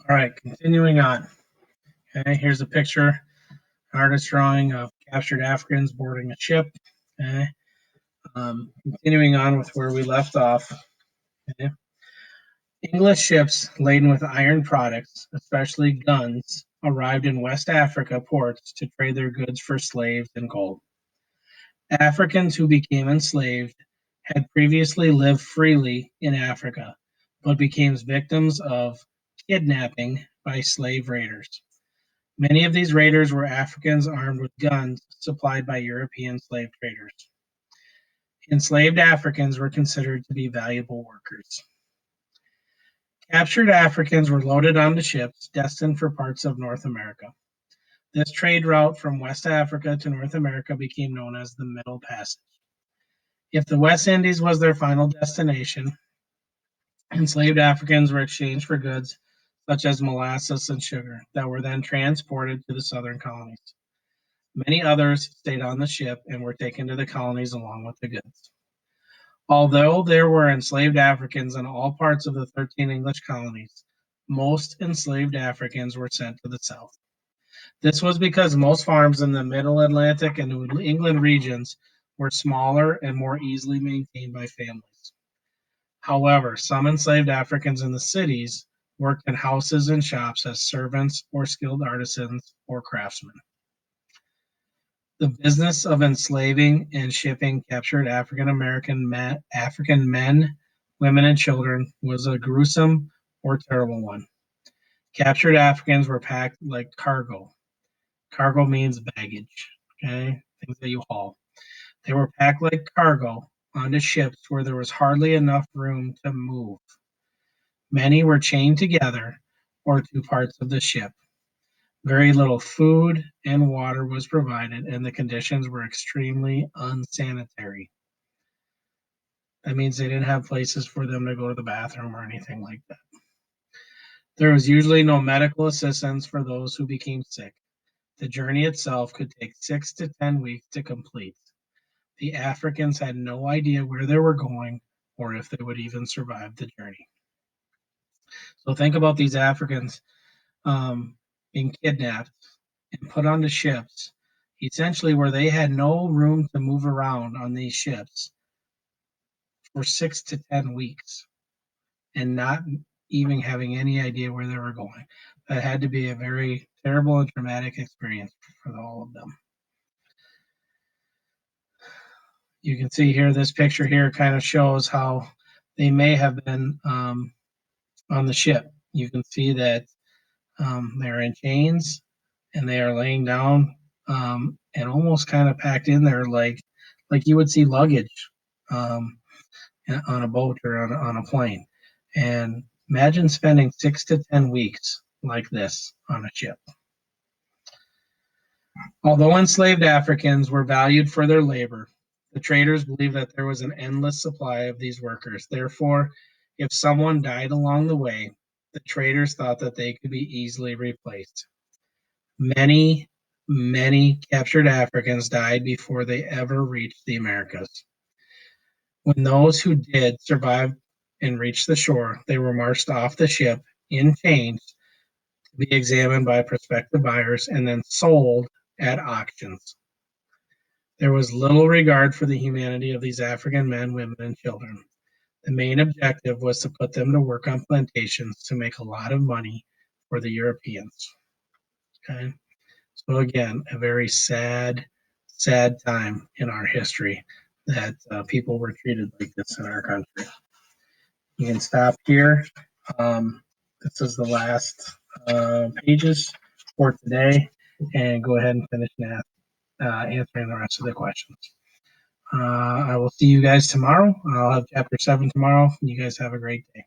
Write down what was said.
All right, continuing on. Okay, here's a picture, an artist drawing of captured Africans boarding a ship. Okay, continuing on with where we left off. Okay. English ships laden with iron products, especially guns, arrived in West Africa ports to trade their goods for slaves and gold. Africans who became enslaved had previously lived freely in Africa, but became victims of kidnapping by slave raiders. Many of these raiders were Africans armed with guns supplied by European slave traders. Enslaved Africans were considered to be valuable workers. Captured Africans were loaded onto ships destined for parts of North America. This trade route from West Africa to North America became known as the Middle Passage. If the West Indies was their final destination, enslaved Africans were exchanged for goods such as molasses and sugar that were then transported to the southern colonies. Many others stayed on the ship and were taken to the colonies along with the goods. Although there were enslaved Africans in all parts of the 13 English colonies, most enslaved Africans were sent to the south. This was because most farms in the Middle Atlantic and New England regions were smaller and more easily maintained by families. However, some enslaved Africans in the cities worked in houses and shops as servants or skilled artisans or craftsmen. The business of enslaving and shipping captured African men, women, and children was a gruesome or terrible one. Captured Africans were packed like cargo. Cargo means baggage, okay? Things that you haul. They were packed like cargo onto ships where there was hardly enough room to move. Many were chained together or to parts of the ship. Very little food and water was provided, and the conditions were extremely unsanitary. That means they didn't have places for them to go to the bathroom or anything like that. There was usually no medical assistance for those who became sick. The journey itself could take 6 to 10 weeks to complete. The Africans had no idea where they were going or if they would even survive the journey. So think about these Africans being kidnapped and put onto ships, essentially where they had no room to move around on these ships for 6 to 10 weeks and not even having any idea where they were going. That had to be a very terrible and traumatic experience for all of them. You can see here, this picture here kind of shows how they may have been on the ship. You can see that they're in chains and they are laying down and almost kind of packed in there like you would see luggage on a boat or on a plane. And imagine spending 6 to 10 weeks like this on a ship. Although enslaved Africans were valued for their labor, the traders believed that there was an endless supply of these workers. Therefore, if someone died along the way, the traders thought that they could be easily replaced. Many captured Africans died before they ever reached the Americas. When those who did survive and reach the shore, they were marched off the ship in chains to be examined by prospective buyers and then sold at auctions. There was little regard for the humanity of these African men, women, and children. The main objective was to put them to work on plantations to make a lot of money for the Europeans. Okay, so again, a very sad time in our history that people were treated like this in our country. You can stop here. This is the last pages for today, and go ahead and finish answering the rest of the questions. I will see you guys tomorrow. I'll have chapter 7 tomorrow. You guys have a great day.